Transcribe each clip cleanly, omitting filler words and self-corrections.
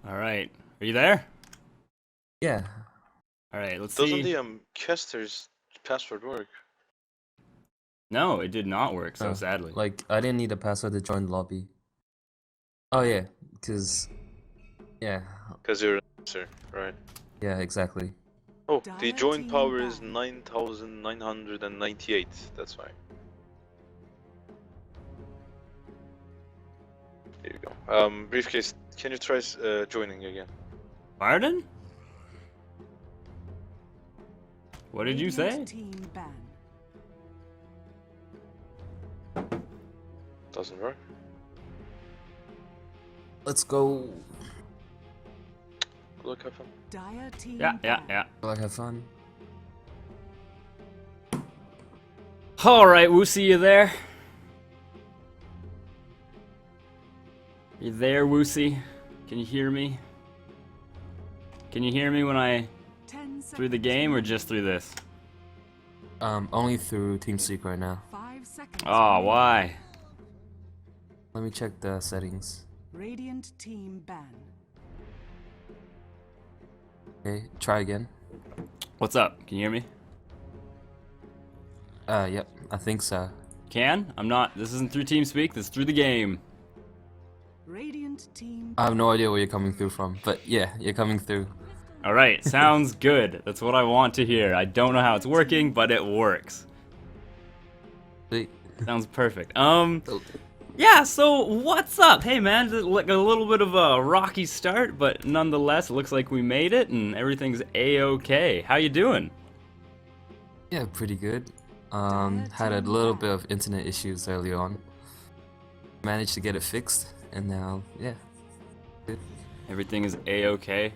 All right. Are you there? Yeah. All right, let's Doesn't see. the caster's password work? No, it did not work, so Oh, sadly. like I didn't need a password to join the lobby. Oh yeah, yeah, Because you're an answer, right? yeah, exactly. Oh, the Dire join team power is ban. 9,998. That's why. There you go. Briefcase, can you try joining again? Pardon? What did you say? Radiant team ban. Doesn't work. Let's go. Good luck, have fun. Dire team Yeah. ban. Like have fun. All right, Woosie, you there? You there, Woosie? Can you hear me? Can you hear me when I 10 through the seconds game or remaining. just through this? Only through TeamSpeak right now. 5 seconds. Oh, remaining. why? Let me check the settings. Radiant team ban. Okay, try again. What's up? Can you hear me? Yep, I think so. Can? I'm not. This isn't through TeamSpeak. This is through the game. Radiant team I have no idea where you're coming through from, but yeah, you're coming through. All right, sounds good. That's what I want to hear. I don't know how it's working, but it works. Sweet. Sounds perfect. Yeah, so what's up? Hey man, like a little bit of a rocky start, but nonetheless, it looks like we made it and everything's a-okay. How you doing? Yeah, pretty good. Had a little bit of internet issues early on. Managed to get it fixed, and now, yeah, good. Everything is a-okay.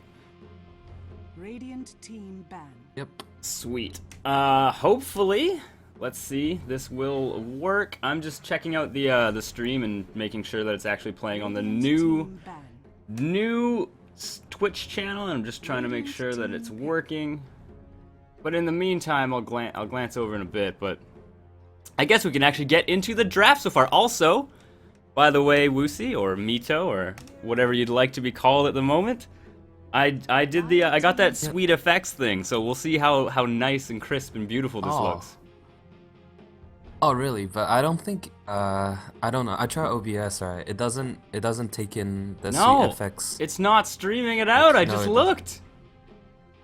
Radiant team ban. Yep. Sweet. Hopefully, let's see, this will work. I'm just checking out the stream and making sure that it's actually playing on the Radiant new team ban. Twitch channel, and I'm just trying to make sure that it's working. But in the meantime, I'll glance over in a bit, but I guess we can actually get into the draft so far. Also, by the way, Woosie, or Mito, or whatever you'd like to be called at the moment, I got that sweet effects thing, so we'll see how nice and crisp and beautiful this Oh. looks. Oh really? But I don't think I don't know. I try OBS, right? It doesn't take in the No, sweet effects. it's not streaming it out. I No, just it doesn't. looked.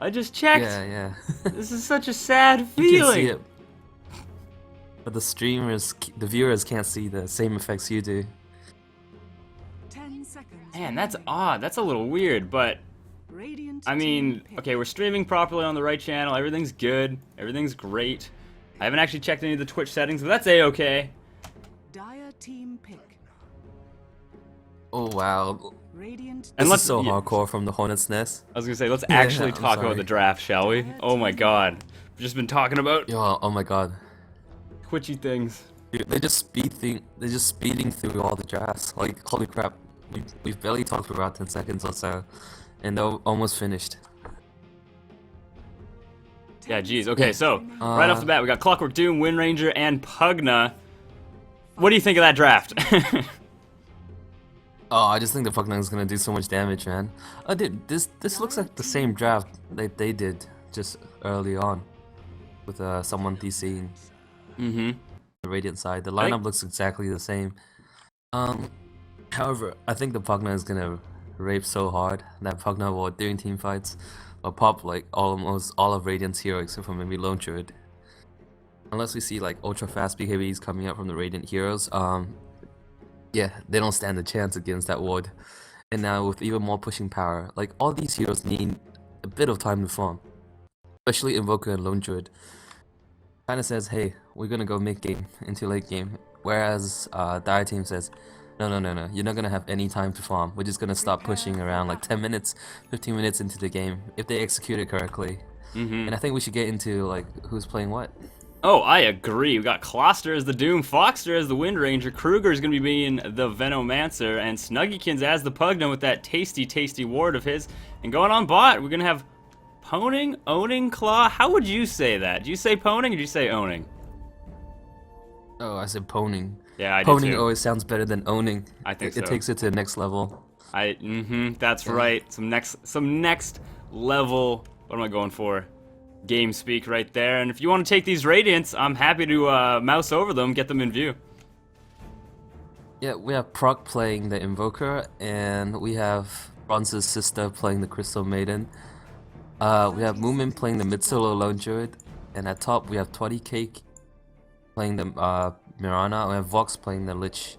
I just checked. Yeah. This is such a sad You can feeling. see it. But the viewers can't see the same effects you do. 10 seconds. Man, that's remaining. odd. That's a little weird, but Radiant I mean, team pick. okay, we're streaming properly on the right channel. Everything's good. Everything's great. I haven't actually checked any of the Twitch settings, but that's a-okay. Dire team pick. Oh wow. Radiant And This let's is so yeah, hardcore from the Hornet's Nest. I was gonna say, let's Yeah, actually I'm talk about sorry. the draft, shall we? Oh my god. We've just been talking about Yo, oh my god. twitchy things. Dude, they're just speeding through all the drafts. Like, holy crap. We've barely talked for about 10 seconds or so. And they're almost finished. Yeah, geez. Okay, so right off the Uh, bat, we got Clockwork Doom, Wind Ranger, and Pugna. What do you think of that draft? Oh, I just think the Pugna is gonna do so much damage, man. Oh, dude, this looks like the same draft that they did just early on. With someone DCing Mm-hmm. the Radiant side. The I think- lineup looks exactly the same. However, I think the Pugna is gonna rape so hard that Pugna will, during team fights, will pop like almost all of Radiant's hero except for maybe Lone Druid. Unless we see like ultra fast BKBs coming out from the Radiant heroes, yeah, they don't stand a chance against that ward. And now with even more pushing power, like all these heroes need a bit of time to farm. Especially Invoker and Lone Druid. Kinda says, hey, we're gonna go mid game into late game. Whereas Dire Team says, no, you're not gonna have any time to farm. We're just gonna start pushing around like 10 minutes, 15 minutes into the game, if they execute it correctly. Mm-hmm. And I think we should get into like who's playing what. Oh, I agree. We got Kloster as the Doom, Foxter as the Wind Ranger, Kruger is going to be being the Venomancer, and Snuggykins as the Pugna with that tasty, tasty ward of his. And going on bot, we're going to have Poning, Owning, Claw. How would you say that? Do you say Poning or do you say Owning? Oh, I said poning. Yeah, I do Poning too. always sounds better than owning. I think It so. takes it to the next level. That's right. Some next level. What am I going for? Game speak right there. And if you want to take these Radiants, I'm happy to mouse over them, get them in view. Yeah, we have Proc playing the Invoker, and we have Bronze's sister playing the Crystal Maiden. We have Moomin playing the mid solo Lone Druid, and at top we have Twatty Cake playing the Mirana, and we have Vox playing the Lich.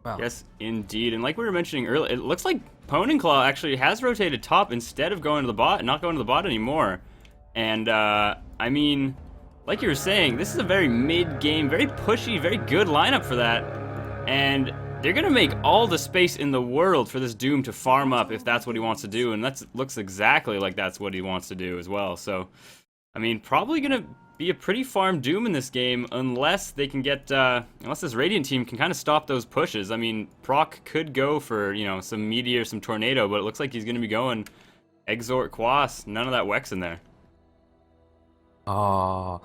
Wow. Yes, indeed. And like we were mentioning earlier, it looks like Claw actually has rotated top instead of going to the bot, not going to the bot anymore. And I mean, like you were saying, this is a very mid-game, very pushy, very good lineup for that. And they're going to make all the space in the world for this Doom to farm up if that's what he wants to do. And that looks exactly like that's what he wants to do as well. So, I mean, probably going to be a pretty farm Doom in this game unless they can get, unless this Radiant team can kind of stop those pushes. I mean, Proc could go for, you know, some Meteor, some Tornado, but it looks like he's going to be going Exort, Quas, none of that Wex in there. Oh,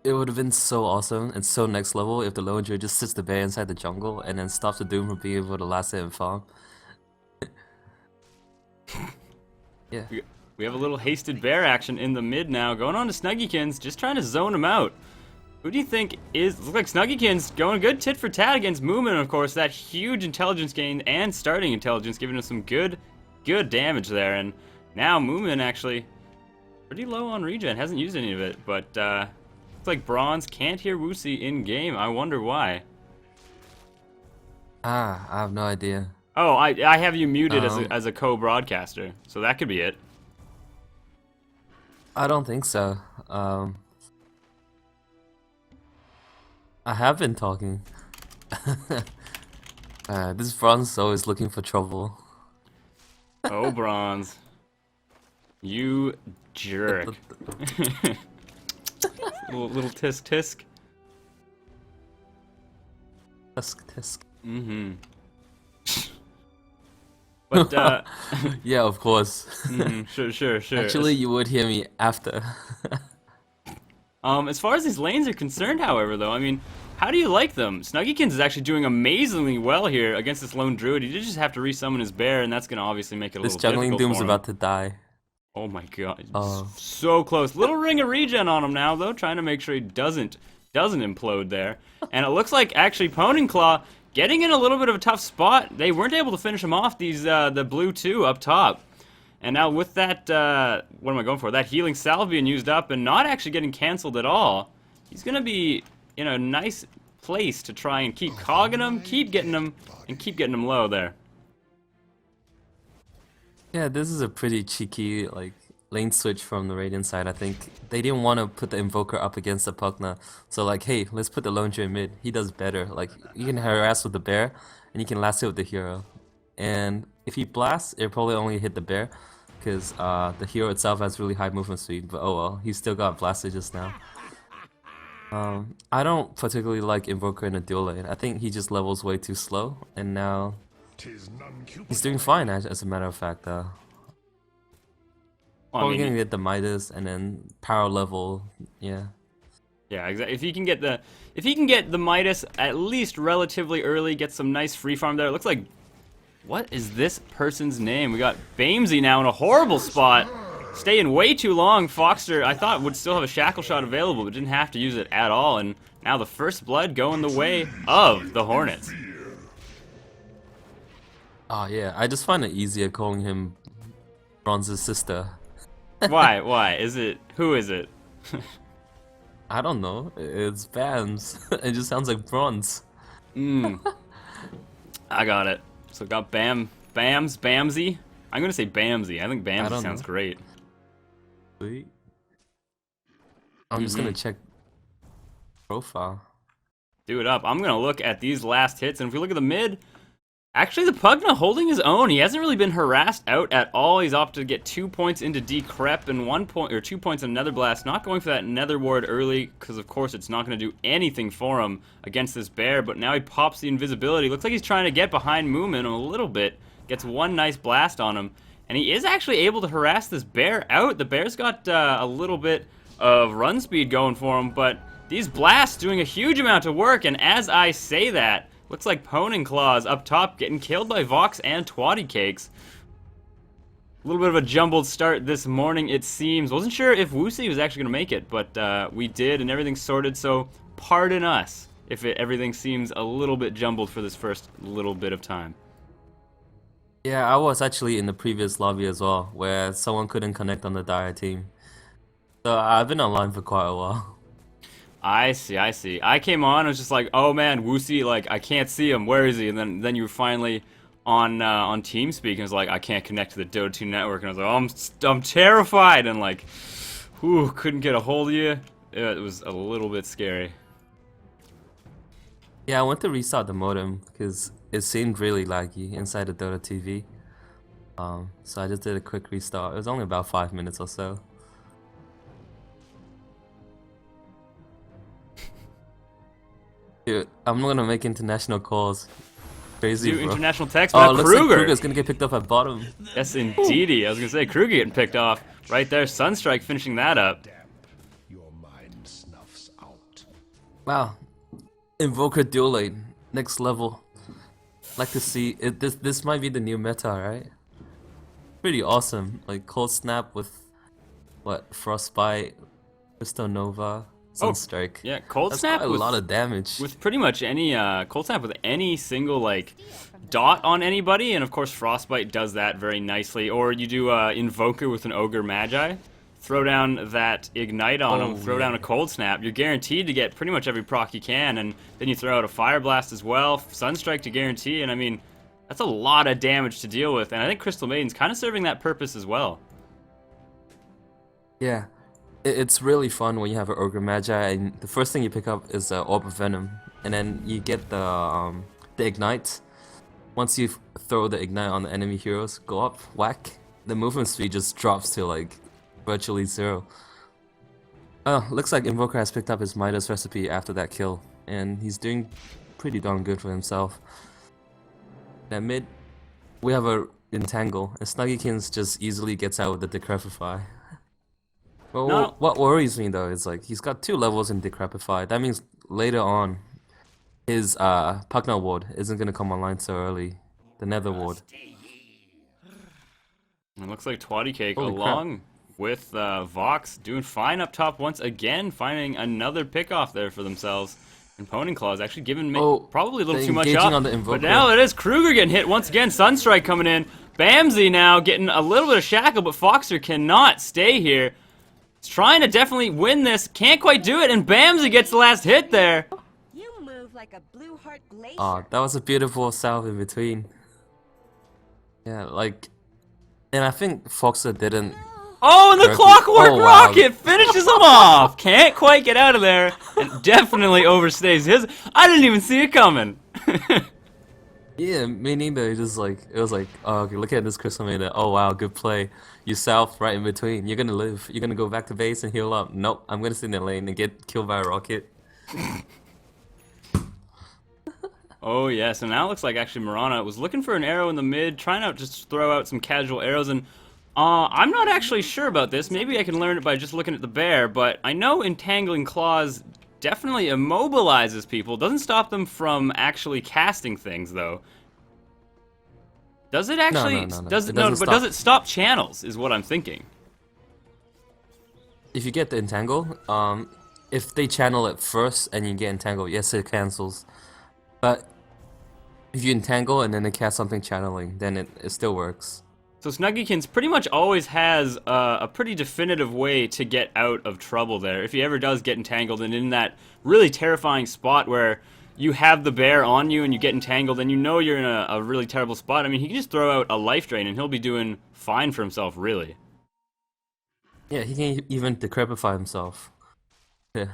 it would have been so awesome and so next level if the Lone Druid just sits the bear inside the jungle and then stops the Doom from being able to last it and farm. Yeah. We have a little hasted bear action in the mid now, going on to Snuggykins, just trying to zone him out. Who do you think is... Looks like Snuggykins going good tit for tat against Moomin, of course. That huge intelligence gain and starting intelligence giving us some good damage there. And now Moomin actually pretty low on regen, hasn't used any of it, but looks like Bronze can't hear Woosie in game. I wonder why. I have no idea. Oh, I have you muted as a co-broadcaster, so that could be it. I don't think so. I have been talking. This Bronze is always looking for trouble. Oh, Bronze. You jerk. little tisk tisk. Tisk. Mm-hmm. But, yeah, of course. Sure. Actually, you would hear me after. As far as these lanes are concerned, however, though, I mean, how do you like them? Snuggykins is actually doing amazingly well here against this lone druid. He did just have to resummon his bear, and that's going to obviously make it a This little juggling difficult Doom's for him. about to die. Oh my god. Oh. So close. Little ring of regen on him now, though, trying to make sure he doesn't implode there. And it looks like actually Claw getting in a little bit of a tough spot. They weren't able to finish him off, these the blue 2 up top. And now with that, what am I going for? That healing salve being used up and not actually getting canceled at all, he's going to be in a nice place to try and keep cogging him, keep getting him, and keep getting him low there. Yeah, this is a pretty cheeky like lane switch from the Radiant side. I think they didn't want to put the Invoker up against the Pugna, so like, hey, let's put the Lone Druid mid. He does better. Like, you can harass with the bear, and you can last it with the hero. And if he blasts, it'll probably only hit the bear, because the hero itself has really high movement speed. But oh well, he still got blasted just now. I don't particularly like Invoker in a dual lane. I think he just levels way too slow, and now he's doing fine as a matter of fact. Well, I Probably mean, gonna get the Midas and then power level, yeah. yeah, exactly. If he can get the Midas at least relatively early, get some nice free farm there. It looks like, what is this person's name? We got Bamesy now in a horrible spot, staying way too long. Foxter, I thought, would still have a shackle shot available, but didn't have to use it at all. And now the first blood going the way of the Hornets. Oh yeah, I just find it easier calling him Bronze's sister. Why? Who is it? I don't know, it's Bams. It just sounds like Bronze. I got it. So got Bamsy. I'm gonna say Bamsy. I think Bamsy don't sounds know. great. Sweet. I'm just gonna check profile. Do it up. I'm gonna look at these last hits, and if we look at the mid, actually the Pugna holding his own. He hasn't really been harassed out at all. He's opted to get 2 points into Decrep and 1 point or 2 points in Nether Blast. Not going for that Nether Ward early, because of course it's not going to do anything for him against this bear. But now he pops the invisibility. Looks like he's trying to get behind Moomin a little bit. Gets one nice blast on him, and he is actually able to harass this bear out. The bear's got a little bit of run speed going for him, but these blasts doing a huge amount of work. And as I say that, Looks like Poning Claws up top getting killed by Vox and Twatty Cakes. A little bit of a jumbled start this morning, it seems. Wasn't sure if Wusi was actually going to make it, but we did, and everything's sorted, so pardon us if everything seems a little bit jumbled for this first little bit of time. Yeah, I was actually in the previous lobby as well, where someone couldn't connect on the Dire team. So I've been online for quite a while. I see, I see. I came on, I was just like, oh man, Wusi, like, I can't see him, where is he? And then you were finally on TeamSpeak, and it was like, I can't connect to the Dota 2 network, and I was like, oh, I'm terrified, and like, whew, couldn't get a hold of you. It was a little bit scary. Yeah, I went to restart the modem because it seemed really laggy inside the Dota TV. So I just did a quick restart. It was only about 5 minutes or so. Dude, I'm gonna make international calls. Crazy, Do bro. international text, Oh, but looks like Kruger. Kruger's gonna get picked up at bottom. Yes, indeedy. I was gonna say Kruger getting picked off right there. Sunstrike finishing that up. Your mind snuffs out. Wow, Invoker dual lane, next level. Like to see it. This might be the new meta, right? Pretty awesome. Like Cold Snap with what, Frostbite, Crystal Nova, Sunstrike. Yeah, Cold That's Snap quite a with, lot of damage. with pretty much any Cold Snap with any single like dot on anybody, and of course Frostbite does that very nicely. Or you do Invoker with an Ogre Magi, throw down that Ignite on him, throw down a Cold Snap. You're guaranteed to get pretty much every proc you can, and then you throw out a Fire Blast as well, Sunstrike to guarantee, and I mean that's a lot of damage to deal with. And I think Crystal Maiden's kind of serving that purpose as well. Yeah, it's really fun when you have an Ogre Magi and the first thing you pick up is Orb of Venom, and then you get the Ignite. Once you throw the Ignite on the enemy heroes, go up, whack, the movement speed just drops to like virtually 0. Oh, looks like Invoker has picked up his Midas recipe after that kill, and he's doing pretty darn good for himself. At mid, we have a Entangle, and Snuggykins just easily gets out with the Decrepify. Well, No. what worries me though is like he's got 2 levels in Decrepify. That means later on, his Pugna Ward isn't gonna come online so early. The Nether Ward. It looks like Twatty Cake Holy crap. along with Vox doing fine up top once again, finding another pickoff there for themselves. And Poning Claws actually giving probably a little they're too much engaging up. on the Invoker. But now it is Kruger getting hit once again. Sunstrike coming in. Bamsy now getting a little bit of shackle, but Foxer cannot stay here. He's trying to definitely win this. Can't quite do it, and Bamsy gets the last hit there. You move like a blue heart glacier. Oh, that was a beautiful salve in between. Yeah, like, and I think Foxer didn't. Oh, and the Correctly. Clockwork Oh, wow. Rocket finishes him off. Can't quite get out of there, and definitely overstays his. I didn't even see it coming. Yeah, me neither. It was like, oh, okay, look at this Crystal Maiden. Oh wow, good play. You south right in between. You're gonna live. You're gonna go back to base and heal up. Nope, I'm gonna sit in the lane and get killed by a rocket. Oh yes, and now it looks like actually Mirana was looking for an arrow in the mid, trying to just throw out some casual arrows, and I'm not actually sure about this. Maybe I can learn it by just looking at the bear, but I know Entangling Claws definitely immobilizes people. Doesn't stop them from actually casting things, though. Does it actually? No. Does It it? No, doesn't but does it stop channels? Is what I'm thinking. If you get the entangle, if they channel it first and you get entangled, yes, it cancels. But if you entangle and then they cast something channeling, then it still works. So Snuggykins pretty much always has a pretty definitive way to get out of trouble there. If he ever does get entangled and in that really terrifying spot where you have the bear on you and you get entangled and you know you're in a really terrible spot, I mean, he can just throw out a life drain and he'll be doing fine for himself, really. Yeah, he can even decrepify himself. Yeah.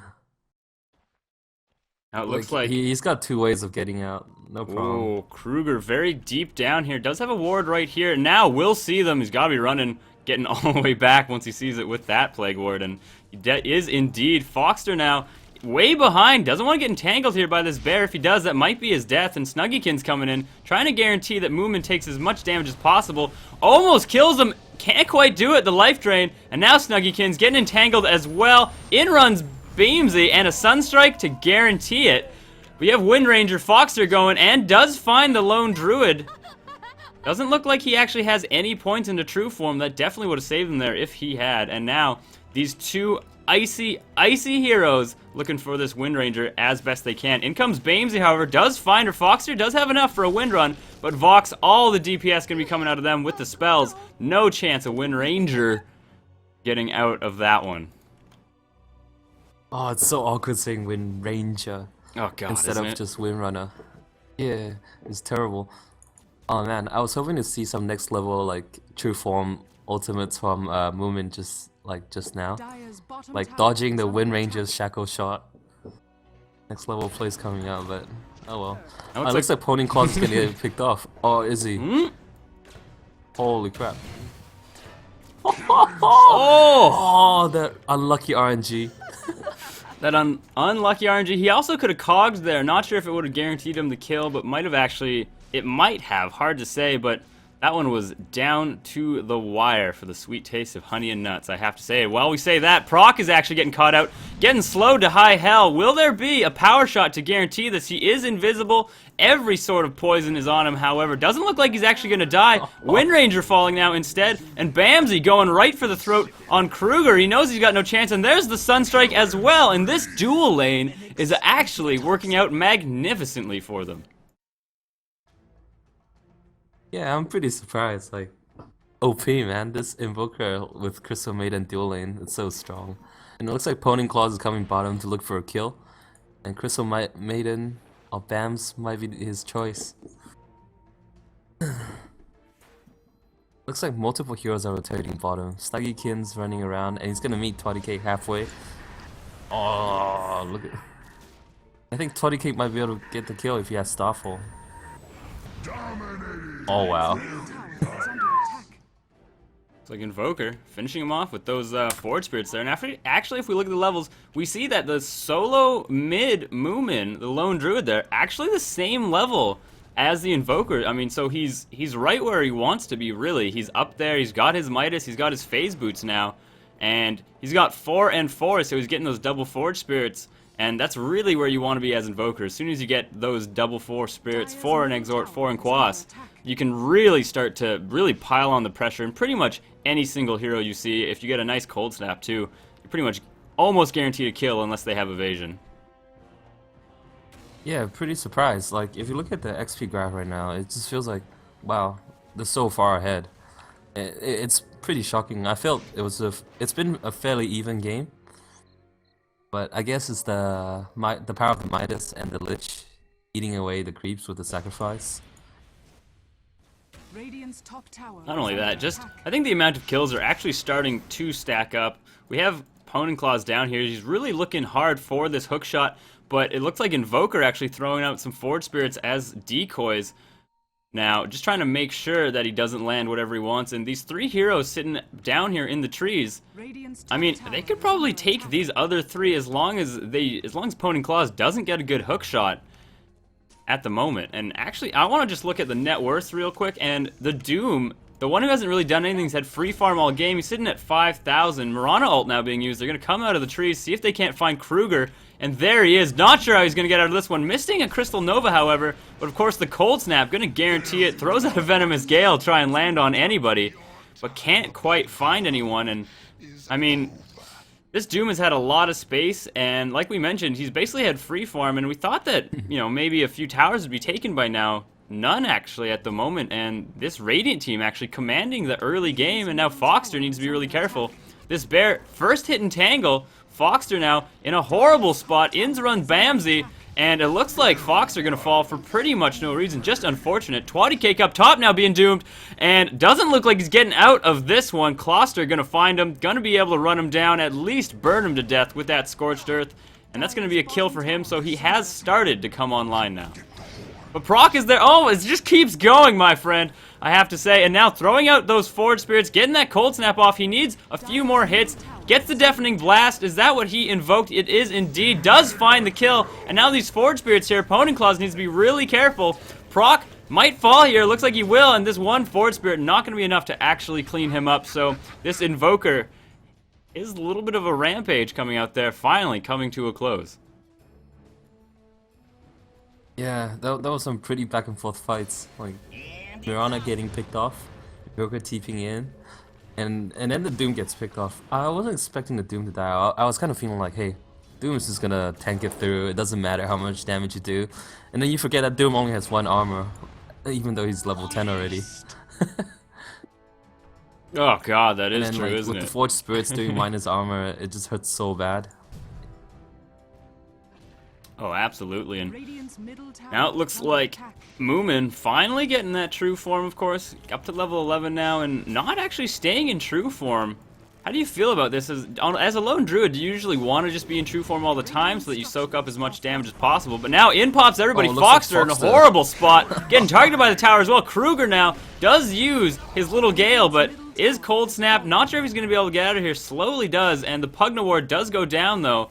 Now it looks like... he's got 2 ways of getting out. No problem. Oh, Kruger very deep down here. Does have a ward right here. Now we'll see them. He's got to be running, getting all the way back once he sees it with that Plague Ward. And that is indeed Foxter now way behind. Doesn't want to get entangled here by this bear. If he does, that might be his death. And Snuggykins coming in, trying to guarantee that Moomin takes as much damage as possible. Almost kills him. Can't quite do it. The life drain. And now Snuggykins getting entangled as well. In runs Beamsy and a Sunstrike to guarantee it. We have Wind Ranger Foxter going and does find the lone druid. Doesn't look like he actually has any points into true form. That definitely would have saved him there if he had. And now these two icy heroes looking for this Wind Ranger as best they can. In comes Bamesy, however, does find her. Foxter does have enough for a wind run, but Vox, all the DPS gonna be coming out of them with the spells. No chance of Wind Ranger getting out of that one. Oh, it's so awkward saying Wind Ranger Oh god, instead isn't of it? just Wind Runner. Yeah, it's terrible. Oh man, I was hoping to see some next level like true form ultimates from Moomin just now. Dire's bottom Like tower dodging is the under Wind attack. Ranger's shackle shot. Next level plays coming out, but oh well. That Oh, looks it looks like Pony Claus is gonna get picked off. Oh, is he? Hmm? Holy crap. Oh! Oh, that unlucky RNG. That unlucky RNG. He also could have cogged there. Not sure if it would have guaranteed him the kill, but might have actually. It might have. Hard to say, but that one was down to the wire for the sweet taste of honey and nuts, I have to say. While we say that, Proc is actually getting caught out, getting slowed to high hell. Will there be a power shot to guarantee this? He is invisible. Every sort of poison is on him, however. Doesn't look like he's actually going to die. Wind Ranger falling now instead, and Bamsy going right for the throat on Kruger. He knows he's got no chance, and there's the Sunstrike as well, and this dual lane is actually working out magnificently for them. Yeah, I'm pretty surprised. Like, OP man, this Invoker with Crystal Maiden dual lane, it's so strong. And it looks like Pony Claus is coming bottom to look for a kill. And Crystal Maiden or Bams might be his choice. Looks like multiple heroes are rotating bottom. Sluggykin's running around and he's gonna meet 20k halfway. Oh, look at... I think 20k might be able to get the kill if he has Starfall. Oh wow. Tower is under attack. It's like Invoker, finishing him off with those Forward Spirits there. And actually, if we look at the levels, we see that the solo mid Moomin, the Lone Druid there, actually the same level as the Invoker. I mean, so he's right where he wants to be, really. He's up there, he's got his Midas, he's got his Phase Boots now, and he's got 4 and 4, so he's getting those double Forward Spirits. And that's really where you want to be as Invoker. As soon as you get those double 4 Spirits, 4 in Exhort, 4 in Quas, you can really start to really pile on the pressure in pretty much any single hero you see. If you get a nice Cold Snap too, you're pretty much almost guaranteed a kill unless they have evasion. Yeah, pretty surprised. Like, if you look at the XP graph right now, it just feels like, wow, they're so far ahead. It's pretty shocking. I felt it's been a fairly even game. But I guess it's the power of the Midas and the Lich eating away the creeps with the sacrifice. Radiant's top tower Not is only under that, just attack. I think the amount of kills are actually starting to stack up. We have Pony Claus down here. He's really looking hard for this hook shot, but it looks like Invoker actually throwing out some Forward Spirits as decoys. Now, just trying to make sure that he doesn't land whatever he wants. And these 3 heroes sitting down here in the trees, Radiant's I top mean, tower they could is probably under take attack. these other 3 as long as Pony Claus doesn't get a good hook shot at the moment. And actually, I want to just look at the net worth real quick. And the Doom, the one who hasn't really done anything, he's had free farm all game. He's sitting at 5,000. Mirana ult now being used. They're going to come out of the trees, see if they can't find Kruger. And there he is. Not sure how he's going to get out of this one. Missing a Crystal Nova, however. But of course, the Cold Snap, going to guarantee it. Throws out a Venomous Gale, try and land on anybody. But can't quite find anyone. And, I mean, this Doom has had a lot of space. And like we mentioned, he's basically had free farm. And we thought that, you know, maybe a few towers would be taken by now. None, actually, at the moment. And this Radiant team actually commanding the early game. And now Foxter needs to be really careful. This Bear, first hit and tangle. Foxter now in a horrible spot. Ins run Bamsy. And it looks like Foxter going to fall for pretty much no reason. Just unfortunate. Twatty Cake up top now being doomed. And doesn't look like he's getting out of this one. Kloster going to find him. Going to be able to run him down. At least burn him to death with that Scorched Earth. And that's going to be a kill for him. So he has started to come online now. But Proc is there. Oh, it just keeps going, my friend, I have to say. And now throwing out those Forward Spirits, getting that Cold Snap off. He needs a few more hits. Gets the Deafening Blast. Is that what he invoked? It is indeed. Does find the kill. And now these Forward Spirits here. Pony Claus needs to be really careful. Proc might fall here. Looks like he will. And this one Forward Spirit not going to be enough to actually clean him up. So this Invoker is a little bit of a rampage coming out there. Finally coming to a close. Yeah, that was some pretty back and forth fights. Like Mirana getting picked off, Joker TPing in, and then the Doom gets picked off. I wasn't expecting the Doom to die. I was kind of feeling like, hey, Doom is just gonna tank it through. It doesn't matter how much damage you do. And then you forget that Doom only has 1 armor, even though he's level 10 already. Oh god, that And is then true, like isn't with the it? Forged Spirits doing minus armor, it just hurts so bad. Oh, absolutely. And Radiant's middle tower now it looks is under like attack. Moomin finally getting that true form, of course, up to level 11 now, and not actually staying in true form. How do you feel about this? As a lone druid, do you usually want to just be in true form all the time so that you soak up as much damage as possible? But now in pops everybody. Oh, it looks like Foxter in a Foxter. horrible spot, getting targeted by the tower as well. Kruger now does use his little Gale, but is Cold Snap. Not sure if he's going to be able to get out of here. Slowly does, and the Pugna ward does go down though.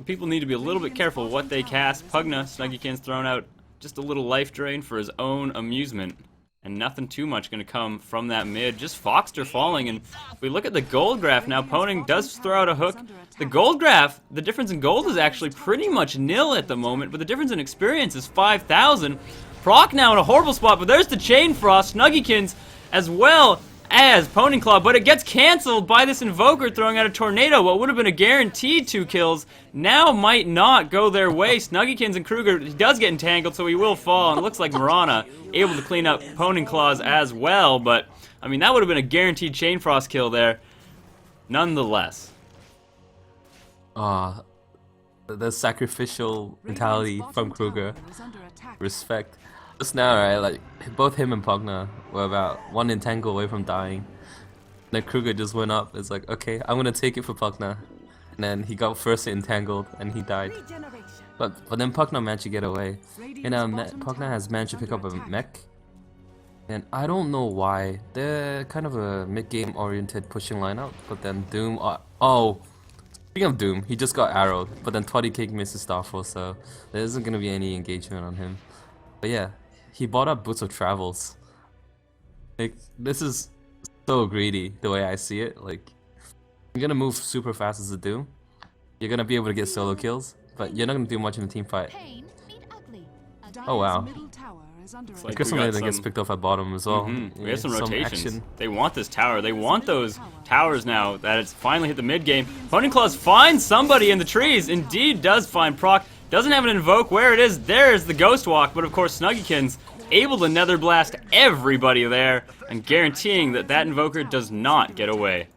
People need to be a little bit careful what they cast. Pugna, Snuggykin's thrown out just a little life drain for his own amusement. And nothing too much going to come from that mid. Just Foxter falling. And if we look at the gold graph now, Poning does throw out a hook. The gold graph, the difference in gold is actually pretty much nil at the moment, but the difference in experience is 5,000. Proc now in a horrible spot, but there's the Chain Frost, Snuggykins, as well as Poning Claw, but it gets cancelled by this Invoker throwing out a Tornado. What would have been a guaranteed 2 kills now might not go their way. Snuggykins and Kruger, he does get entangled, so he will fall, and it looks like Mirana able to clean up Poning Claws as well, but, I mean, that would have been a guaranteed Chain Frost kill there, nonetheless. The sacrificial mentality Radiant's from bottom Kruger. tower is under attack. Respect. Just now, right? Like both him and Pugna were about 1 entangle away from dying. Then Kruger just went up. It's like, okay, I'm gonna take it for Pugna. And then he got first entangled and he died. Regeneration. But then Pugna managed to get away. And Radiant's bottom Pugna tower has managed to is pick up under a attack. mech. And I don't know why. They're kind of a mid-game oriented pushing lineup. But then Doom. Oh! Speaking of Doom, he just got arrowed. But then 20 Cake misses Starfall, so there isn't gonna be any engagement on him. But yeah, he bought up Boots of Travels. Like, this is so greedy the way I see it. Like, you're gonna move super fast as a Doom. You're gonna be able to get solo kills, but you're not gonna do much in a team fight. Oh, wow. Middle tower is under like I attack. guess we somebody got that gets some- picked off at bottom as well. We have some Yeah, rotations. action. They want this tower. They want those towers now that it's finally hit the mid game. Poning Claws finds somebody in the trees. Indeed does find Proc. Doesn't have an invoke. Where it is, there's the Ghost Walk. But of course, Snuggykins able to Nether Blast everybody there and guaranteeing that that invoker does not get away.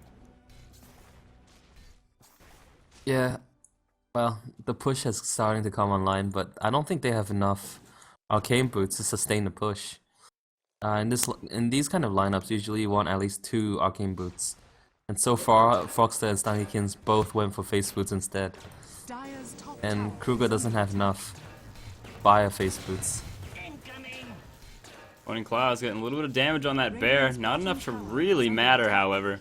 Yeah, well, the push is starting to come online, but I don't think they have enough arcane boots to sustain the push. In these kind of lineups, usually you want at least 2 arcane boots, and so far, Foxter and Snuggykins both went for face boots instead, Dire's top and tower Kruger doesn't have enough fire face boots. Poning Claws getting a little bit of damage on that bear. Not enough to really matter, however.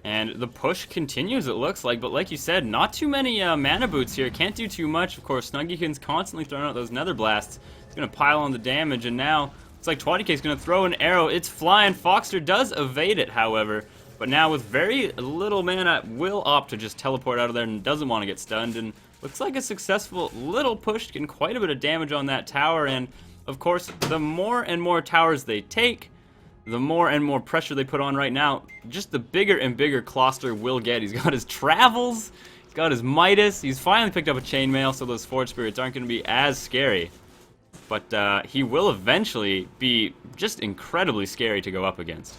And the push continues, it looks like, but like you said, not too many mana boots here. Can't do too much. Of course, Snuggykins constantly throwing out those nether blasts. It's going to pile on the damage, and now it's like 20k's going to throw an arrow. It's flying. Foxter does evade it, however, but now with very little mana, will opt to just teleport out of there and doesn't want to get stunned. And looks like a successful little push, getting quite a bit of damage on that tower. And of course, the more and more towers they take, the more and more pressure they put on right now, just the bigger and bigger Kloster will get. He's got his Travels, he's got his Midas, he's finally picked up a Chainmail, so those Forge Spirits aren't going to be as scary. But he will eventually be just incredibly scary to go up against.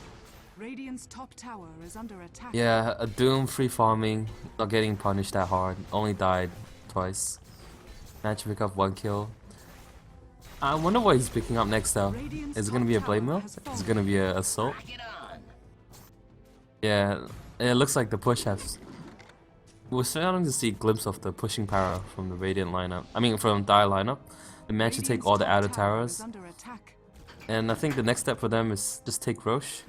Radiant's top tower is under attack. Yeah, a Doom free farming, not getting punished that hard, only died twice. Managed to pick up 1 kill. I wonder what he's picking up next though. Is it gonna be a Blade Mill? Is it gonna be a Assault? Yeah, it looks like the push has... We're starting to see a glimpse of the pushing power from the Radiant lineup. I mean, from Dire lineup. They managed to take all the outer towers. Under attack. And I think the next step for them is just take Roche.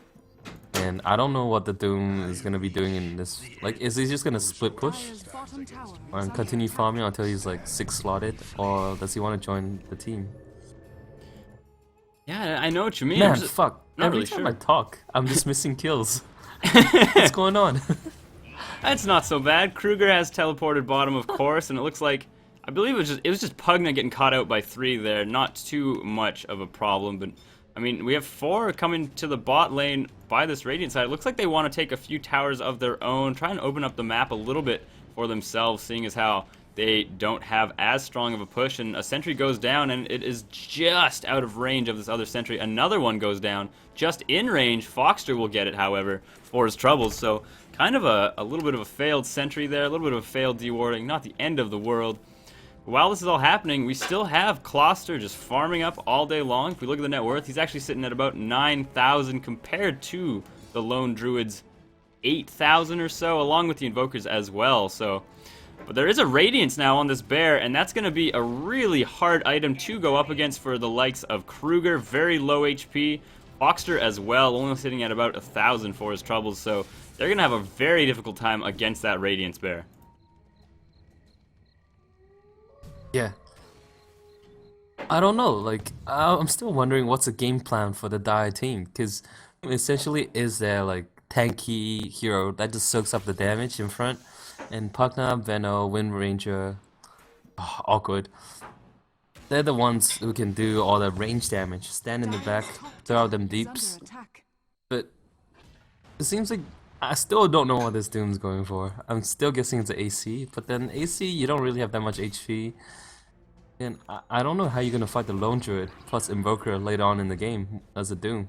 And I don't know what the Doom is gonna be doing in this. Like, is he just gonna split push? Dire's bottom tower is Or under continue attack. farming until he's like 6 slotted? Or does he want to join the team? Yeah, I know what you mean. Man, I'm just fuck. not Every really time sure. I talk, I'm just missing kills. What's going on? That's not so bad. Kruger has teleported bottom, of course, and it looks like I believe it was just Pugna getting caught out by 3 there. Not too much of a problem, but I mean, we have 4 coming to the bot lane by this Radiant side. It looks like they want to take a few towers of their own, try and open up the map a little bit for themselves, seeing as how they don't have as strong of a push, and a sentry goes down, and it is just out of range of this other sentry. Another one goes down, just in range. Foxter will get it, however, for his troubles, so kind of a little bit of a failed sentry there, a little bit of a failed dewarding, not the end of the world. While this is all happening, we still have Kloster just farming up all day long. If we look at the net worth, he's actually sitting at about 9,000 compared to the Lone Druid's 8,000 or so, along with the Invokers as well, so... But there is a Radiance now on this bear, and that's going to be a really hard item to go up against for the likes of Kruger, very low HP, Foxter as well, only sitting at about 1,000 for his troubles, so they're going to have a very difficult time against that Radiance bear. Yeah. I don't know, like, I'm still wondering what's the game plan for the Dire team, because essentially is there, like, tanky hero that just soaks up the damage in front, and Pugna, Veno, Wind Ranger, awkward. They're the ones who can do all the range damage, stand in the back, throw out them deeps, but it seems like I still don't know what this Doom's going for. I'm still guessing it's an AC, but then AC, you don't really have that much HP. And I don't know how you're gonna fight the Lone Druid plus Invoker later on in the game as a Doom.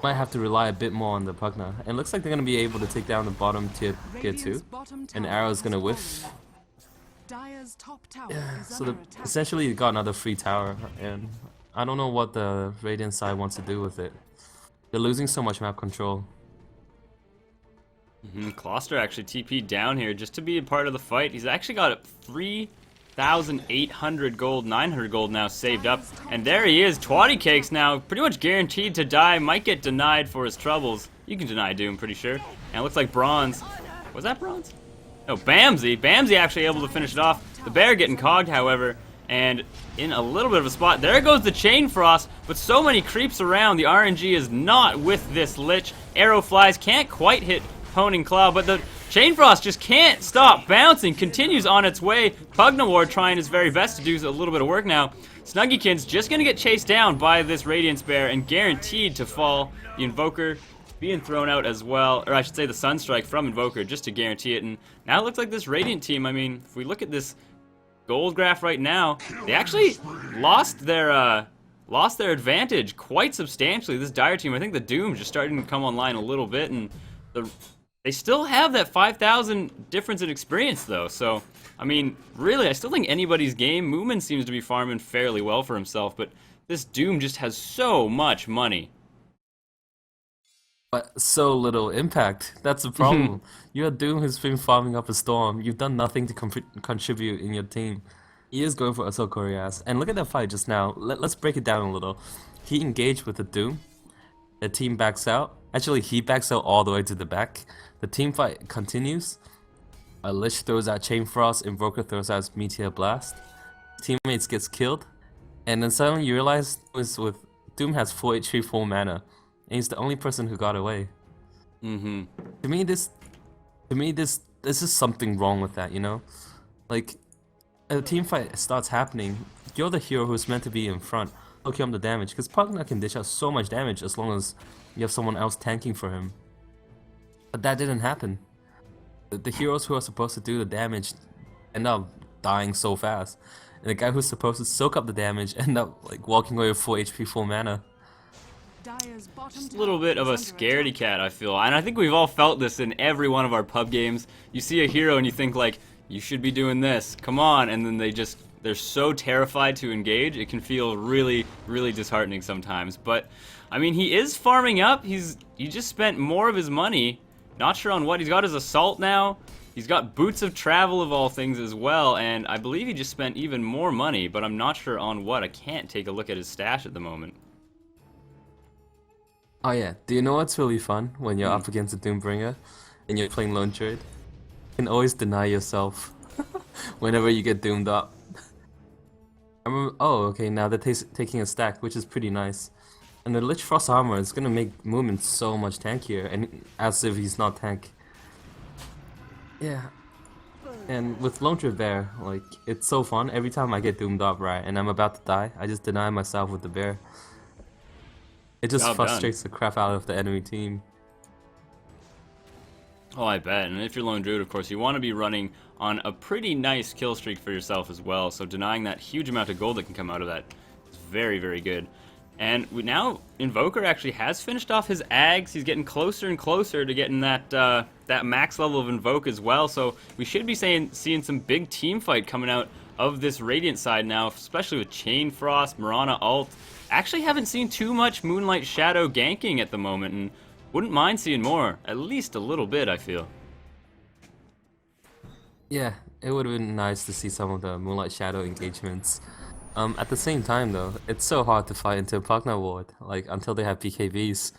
Might have to rely a bit more on the Pugna. And it looks like they're gonna be able to take down the bottom tier 2. And Arrow's gonna whiff. Yeah, so essentially you got another free tower, and I don't know what the Radiant side wants to do with it. They're losing so much map control. Kloster actually TP'd down here just to be a part of the fight. He's actually got 3,800 gold, 900 gold now saved up. And there he is, Twatty Cakes now, pretty much guaranteed to die. Might get denied for his troubles. You can deny Doom, pretty sure. And it looks like Bronze. Was that Bronze? No, Bamsey. Bamsey actually able to finish it off. The bear getting cogged, however, and in a little bit of a spot. There goes the Chain Frost, but so many creeps around. The RNG is not with this Lich. Arrow flies, can't quite hit Honing Cloud, but the Chain Frost just can't stop bouncing, continues on its way. Pugnaward trying his very best to do a little bit of work now. Snuggiekin's just going to get chased down by this Radiance Bear and guaranteed to fall. The Invoker being thrown out as well, or I should say the Sunstrike from Invoker just to guarantee it. And now it looks like this Radiant team, I mean, if we look at this gold graph right now, they actually lost their advantage quite substantially. This Dire team, I think the Doom just starting to come online a little bit, and they still have that 5,000 difference in experience though, so I mean, really, I still think anybody's game. Moomin seems to be farming fairly well for himself, but this Doom just has so much money. But so little impact. That's the problem. You're a Doom who's been farming up a storm. You've done nothing to contribute in your team. He is going for Assault Corias. And look at that fight just now. Let's break it down a little. He engaged with the Doom. The team backs out. Actually, he backs out all the way to the back. The team fight continues. A Lich throws out Chain Frost. Invoker throws out Meteor Blast. Teammates gets killed. And then suddenly you realize with Doom has full HP, full mana. And he's the only person who got away. To me, this is something wrong with that, you know? Like, a team fight starts happening. You're the hero who's meant to be in front. Okay, I'm the damage. Because Pugna can dish out so much damage as long as you have someone else tanking for him. But that didn't happen. The heroes who are supposed to do the damage end up dying so fast. And the guy who's supposed to soak up the damage end up like walking away with full HP, full mana. Just a little bit of a scaredy cat, I feel. And I think we've all felt this in every one of our pub games. You see a hero and you think like, you should be doing this, come on, and then they're so terrified to engage, it can feel really, really disheartening sometimes. But, I mean, he is farming up, he just spent more of his money, not sure on what. He's got his Assault now, he's got Boots of Travel of all things as well, and I believe he just spent even more money, but I'm not sure on what. I can't take a look at his stash at the moment. Oh yeah, do you know what's really fun when you're up against a Doombringer and you're playing Lone Druid? You can always deny yourself whenever you get doomed up. I remember, oh okay, now they're taking a stack, which is pretty nice. And the Lich Frost Armor is gonna make Moomin so much tankier, and as if he's not tank. Yeah. And with Lone Tree Bear, like, it's so fun. Every time I get doomed up, right, and I'm about to die, I just deny myself with the bear. It just Job done. frustrates the crap out of the enemy team. Oh, I bet. And if you're Lone Druid, of course, you want to be running on a pretty nice kill streak for yourself as well. So denying that huge amount of gold that can come out of that is very, very good. And now Invoker actually has finished off his Ags. He's getting closer and closer to getting that that max level of Invoke as well. So we should be seeing some big team fight coming out of this Radiant side now, especially with Chain Frost, Mirana ult. Actually haven't seen too much Moonlight Shadow ganking at the moment, and wouldn't mind seeing more, at least a little bit, I feel. Yeah, it would have been nice to see some of the Moonlight Shadow engagements. At the same time though, it's so hard to fight into a Pugna ward, like until they have PKVs.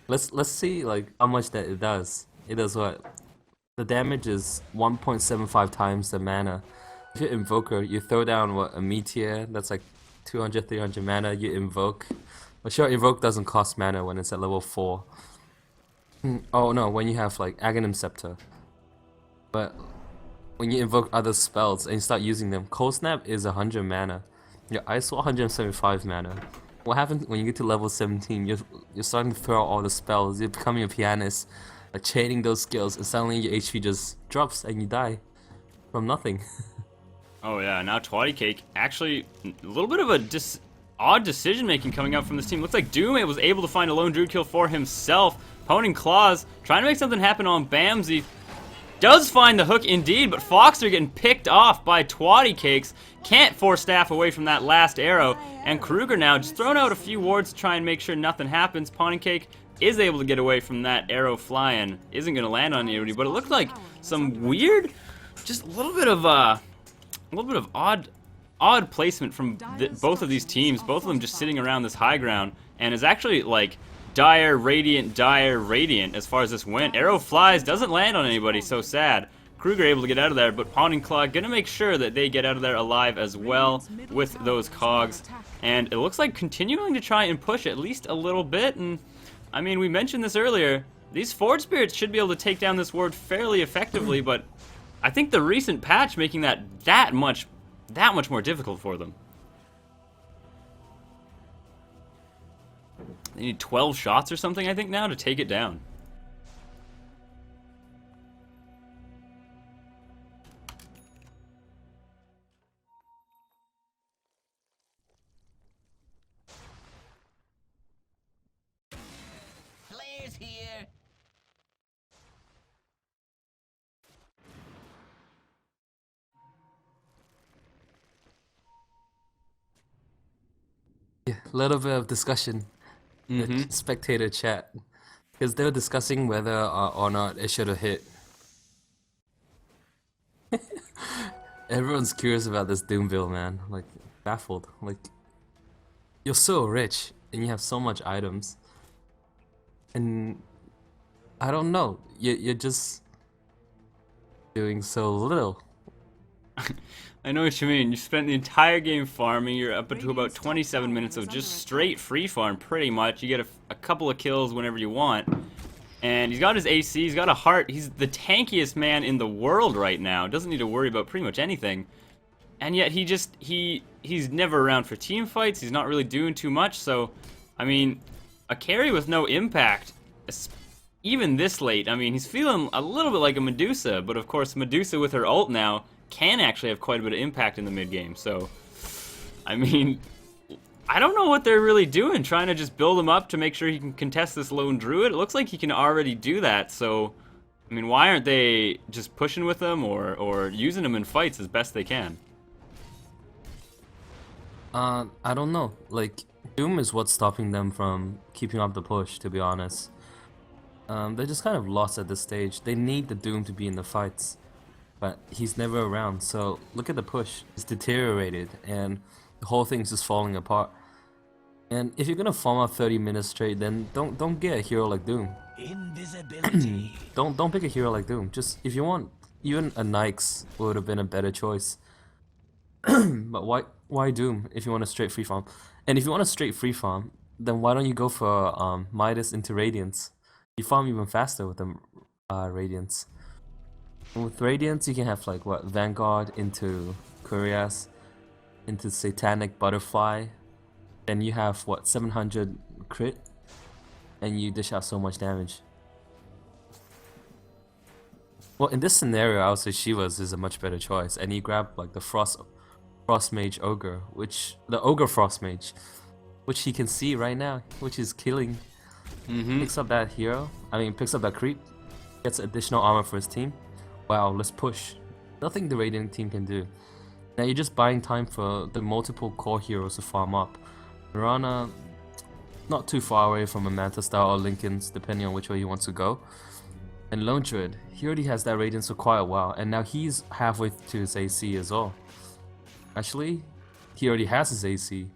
Let's see like how much that it does. It does what? The damage is 1.75 times the mana. If you're Invoker, you throw down what, a Meteor, that's like 200, 300 mana, you invoke. But sure, Invoke doesn't cost mana when it's at level 4. Oh no, when you have like Aghanim Scepter. But when you invoke other spells and you start using them, Cold Snap is 100 mana. Your Ice Wall 175 mana. What happens when you get to level 17? You're starting to throw out all the spells. You're becoming a pianist, chaining those skills, and suddenly your HP just drops and you die from nothing. Oh yeah, now Twatty Cake, actually a little bit of a odd decision making coming out from this team. Looks like Doom was able to find a lone druid kill for himself. Poning Claws, trying to make something happen on Bamsey. Does find the hook indeed, but Foxer getting picked off by Twatty Cakes. Can't force Staff away from that last arrow. And Kruger now just throwing out a few wards to try and make sure nothing happens. Pawning Cake is able to get away from that arrow flying. Isn't going to land on anybody, but it looked like some weird, just a little bit of odd placement from both of these teams. Both of them just sitting around this high ground, and is actually like dire, radiant as far as this went. Arrow flies, doesn't land on anybody, so sad. Kruger able to get out of there, but Pounding Claw gonna make sure that they get out of there alive as well with those cogs. And it looks like continuing to try and push at least a little bit. And I mean, we mentioned this earlier, these Forge Spirits should be able to take down this ward fairly effectively, but I think the recent patch making that much more difficult for them. They need 12 shots or something, I think, now to take it down. Players here. Yeah, a little bit of discussion. The spectator chat, because they were discussing whether or not it should have hit. Everyone's curious about this Doomville, man. Like, baffled. Like, you're so rich and you have so much items, and I don't know. You're just doing so little. I know what you mean. You spent the entire game farming. You're up to about 27 minutes of just straight free farm, pretty much. You get a couple of kills whenever you want. And he's got his AC, he's got a heart. He's the tankiest man in the world right now. Doesn't need to worry about pretty much anything. And yet he's never around for team fights. He's not really doing too much. So, I mean, a carry with no impact, even this late. I mean, he's feeling a little bit like a Medusa. But of course, Medusa with her ult now can actually have quite a bit of impact in the mid game. So, I mean, I don't know what they're really doing, trying to just build him up to make sure he can contest this lone druid. It looks like he can already do that, so I mean, why aren't they just pushing with him or using him in fights as best they can? I don't know. Like, Doom is what's stopping them from keeping up the push, to be honest. They're just kind of lost at this stage. They need the Doom to be in the fights, but he's never around. So look at the push. It's deteriorated, and the whole thing's just falling apart. And if you're gonna farm out 30 minutes straight, then don't get a hero like Doom. Invisibility. Don't pick a hero like Doom. Just if you want, even a Nyx would have been a better choice. But why Doom if you want a straight free farm? And if you want a straight free farm, then why don't you go for Midas into Radiance? You farm even faster with the Radiance. And with Radiance, you can have like what Vanguard into Curious, into Satanic Butterfly. Then you have what 700 crit, and you dish out so much damage. Well, in this scenario, I would say Shiva's is a much better choice, and you grab like the Frost Mage Ogre, the Ogre Frost Mage, which he can see right now, which is killing. Picks up that hero, picks up that creep, gets additional armor for his team. Wow, let's push. Nothing the Radiant team can do. Now you're just buying time for the multiple core heroes to farm up. Mirana, not too far away from a Manta Star or Linken's, depending on which way he wants to go. And Lone Druid, he already has that Radiance for quite a while, and now he's halfway to his AC as well. Actually, he already has his AC.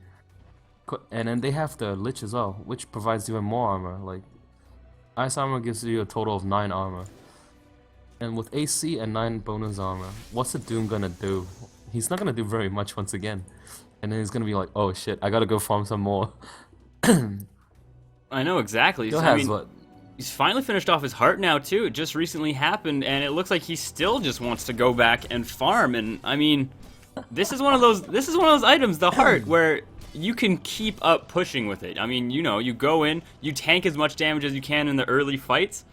And then they have the Lich as well, which provides even more armor. Like, Ice Armor gives you a total of 9 armor. And with AC and 9 bonus armor, what's the Doom gonna do? He's not gonna do very much once again. And then he's gonna be like, oh shit, I gotta go farm some more. I know exactly. Still So, has what? He's finally finished off his heart now too. It just recently happened, and it looks like he still just wants to go back and farm. And I mean, this is one of those items, the heart, where you can keep up pushing with it. I mean, you know, you go in, you tank as much damage as you can in the early fights.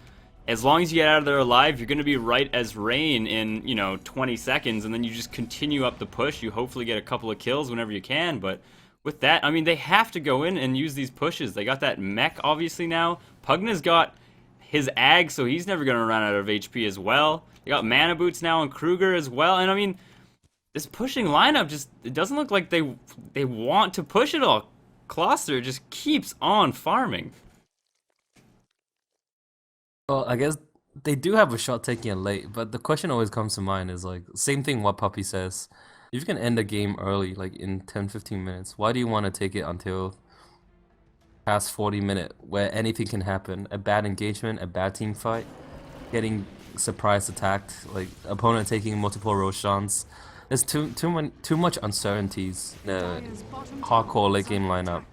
As long as you get out of there alive, you're going to be right as rain in, 20 seconds, and then you just continue up the push. You hopefully get a couple of kills whenever you can, but with that, I mean, they have to go in and use these pushes. They got that mech, obviously, now. Pugna's got his Ag, so he's never going to run out of HP as well. They got Mana Boots now on Kruger as well, and I mean, this pushing lineup it doesn't look like they want to push it all. Kloster just keeps on farming. Well, I guess they do have a shot taking it late, but the question always comes to mind is like, same thing what Puppy says. If you can end the game early, like in 10-15 minutes, why do you want to take it until past 40 minutes where anything can happen? A bad engagement, a bad team fight, getting surprise attacked, like opponent taking multiple Roshans. There's too much uncertainties in the hardcore late game lineup.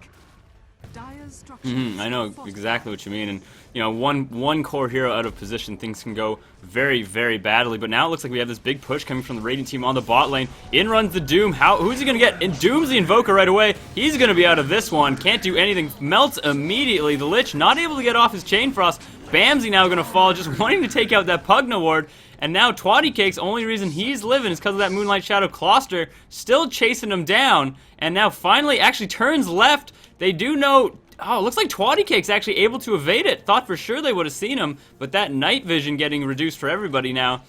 I know exactly what you mean, and one core hero out of position, things can go very, very badly. But now it looks like we have this big push coming from the Radiant team on the bot lane. In runs the Doom. Who's he gonna get? And Doom's the Invoker right away. He's gonna be out of this one. Can't do anything. Melts immediately. The Lich not able to get off his Chain Frost. Bamsy now gonna fall, just wanting to take out that Pugna ward. And now Twatty Cake's only reason he's living is because of that Moonlight Shadow. Kloster still chasing him down, and now finally actually turns left. They do know. Oh, it looks like Twatty Cake's actually able to evade it. Thought for sure they would have seen him, but that night vision getting reduced for everybody now.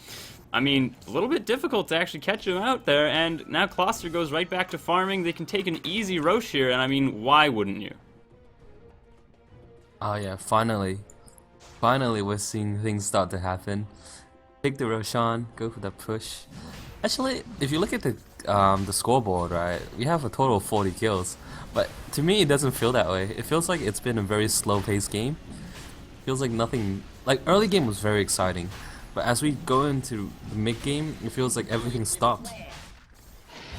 I mean, a little bit difficult to actually catch him out there, and now Kloster goes right back to farming. They can take an easy Rosh here, and I mean, why wouldn't you? Oh yeah, finally we're seeing things start to happen. Take the Roshan, go for the push. Actually, if you look at the scoreboard, right, we have a total of 40 kills. But to me, it doesn't feel that way. It feels like it's been a very slow-paced game. Feels like nothing. Like early game was very exciting, but as we go into the mid game, it feels like everything stopped.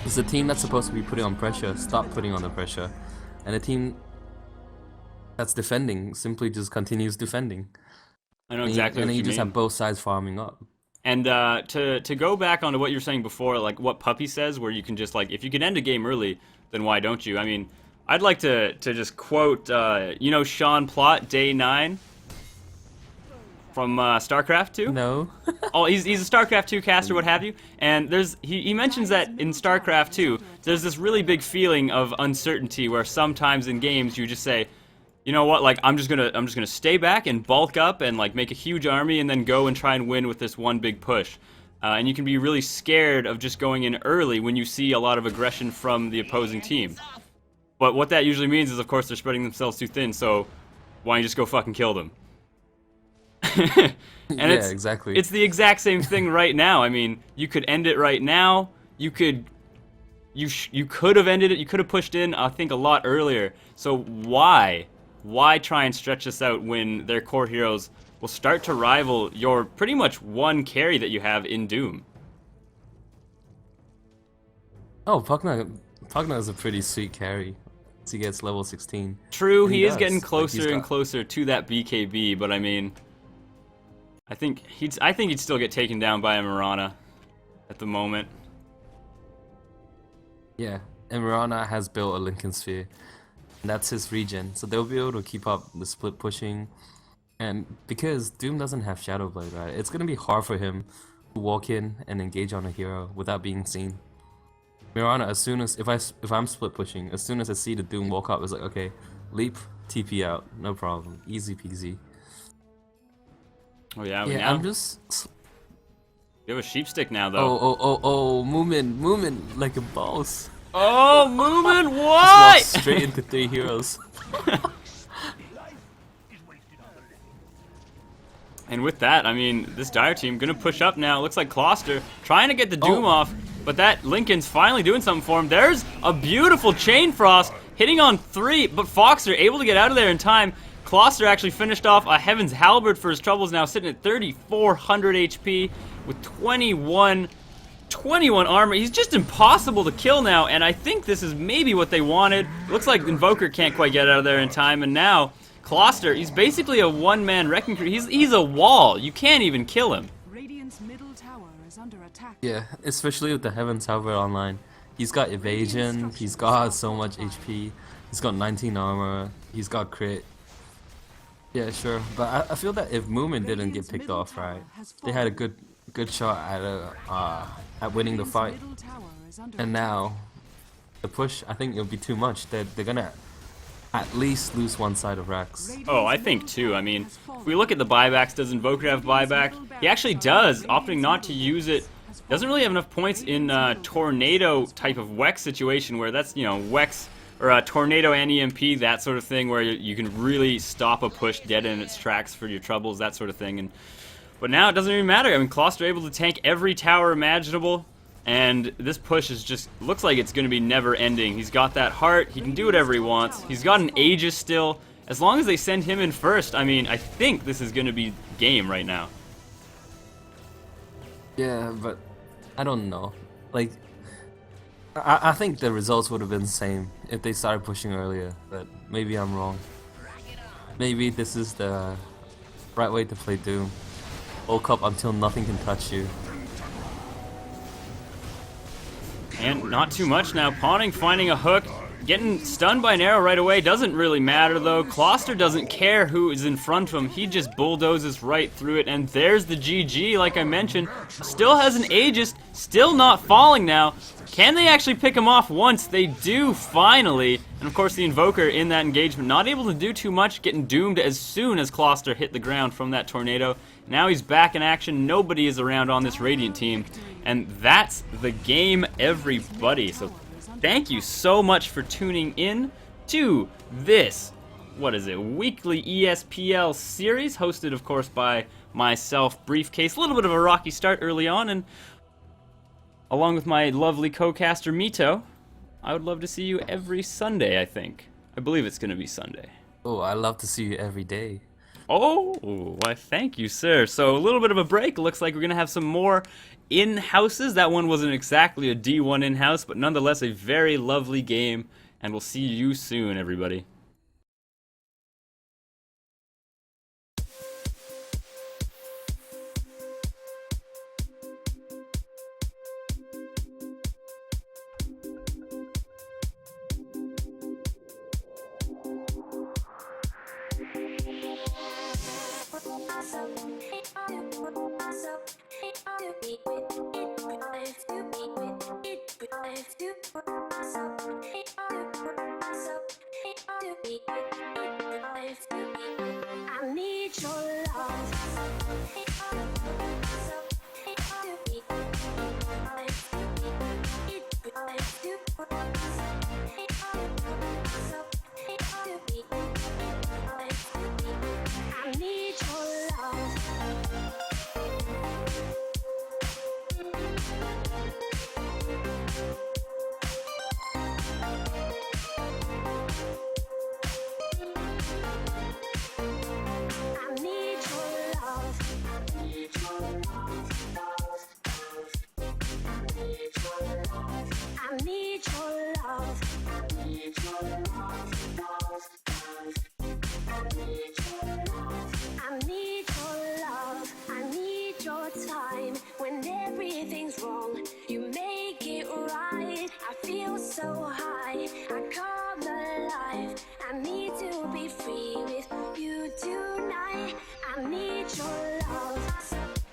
It's the team that's supposed to be putting on pressure, stop putting on the pressure, and the team that's defending simply just continues defending. I know exactly and what then you you just mean. have both sides farming up. And to go back onto what you were saying before, like what Puppy says, where you can just like, if you can end a game early, then why don't you? I mean, I'd like to just quote, Sean Plott, Day 9 from StarCraft 2? No. Oh, he's a StarCraft 2 caster, what have you. And he mentions that in StarCraft 2, there's this really big feeling of uncertainty where sometimes in games you just say, you know what, like I'm just gonna stay back and bulk up and like make a huge army and then go and try and win with this one big push. And you can be really scared of just going in early when you see a lot of aggression from the opposing team. But what that usually means is, of course, they're spreading themselves too thin, so why don't you just go fucking kill them? And yeah, exactly. It's the exact same thing right now. I mean, you could end it right now. You could have ended it. You could have pushed in, I think, a lot earlier. So why try and stretch this out when their core heroes will start to rival your pretty much one carry that you have in Doom? Oh, Pugna is a pretty sweet carry. He gets level 16. True, And he is does. getting Like, closer he's and got- closer to that BKB, but I mean, I think he'd still get taken down by a Mirana at the moment. Yeah, and Mirana has built a Lincoln Sphere. And that's his regen, so they'll be able to keep up the split pushing. And because Doom doesn't have Shadow Blade, right, it's gonna be hard for him to walk in and engage on a hero without being seen. Mirana, as soon as if I'm split pushing, as soon as I see the Doom walk up, it's like, okay, leap, TP out, no problem, easy peasy. Oh yeah, Yeah, now I'm just. you have a sheep stick now though. Oh, Moomin, like a boss. Oh, Moomin, Just what? walked straight into 3 heroes. And with that, I mean, this Dire team gonna push up now. Looks like Kloster trying to get the Doom off, but that Lincoln's finally doing something for him. There's a beautiful Chain Frost hitting on 3, but Foxer able to get out of there in time. Kloster actually finished off a Heaven's Halberd for his troubles, now sitting at 3,400 HP with 21 armor. He's just impossible to kill now, and I think this is maybe what they wanted. Looks like Invoker can't quite get out of there in time, and now Kloster, he's basically a one-man wrecking crew. He's a wall. You can't even kill him. Radiant's middle tower is under attack. Yeah, especially with the Heaven's Halberd online. He's got evasion, he's got so much HP, he's got 19 armor, he's got crit. Yeah, sure, but I feel that if Moomin didn't get picked off, right, they had a good shot at winning the fight. And now, the push, I think it'll be too much. They're gonna at least lose one side of Rex. Oh, I think too. I mean, if we look at the buybacks, does Invoker have buyback? He actually does, opting not to use it. Doesn't really have enough points in Tornado type of Wex situation where that's, you know, Wex or Tornado and EMP, that sort of thing where you can really stop a push dead in its tracks for your troubles, that sort of thing. But now it doesn't even matter. I mean, Kloster able to tank every tower imaginable, and this push is just looks like it's going to be never ending. He's got that heart. He can do whatever he wants. He's got an Aegis still. As long as they send him in first, I mean, I think this is going to be game right now. Yeah, but I don't know. Like, I think the results would have been the same if they started pushing earlier, but maybe I'm wrong. Maybe this is the right way to play Doom. Woke up until nothing can touch you. And not too much now. Pawning, finding a hook. Getting stunned by an arrow right away doesn't really matter though. Kloster doesn't care who is in front of him. He just bulldozes right through it. And there's the GG, like I mentioned. Still has an Aegis. Still not falling now. Can they actually pick him off once? They do, finally. And of course the Invoker in that engagement, not able to do too much, getting doomed as soon as Kloster hit the ground from that tornado. Now he's back in action. Nobody is around on this Radiant team. And that's the game, everybody. So thank you so much for tuning in to this, what is it, weekly ESPL series, hosted, of course, by myself, Briefcase. A little bit of a rocky start early on, and along with my lovely co-caster, Mito, I would love to see you every Sunday, I think. I believe it's going to be Sunday. Oh, I love to see you every day. Oh, why thank you, sir. So a little bit of a break. Looks like we're going to have some more in-houses. That one wasn't exactly a D1 in-house, but nonetheless a very lovely game. And we'll see you soon, everybody. Hey, so high, I come alive. I need to be free with you tonight. I need your love.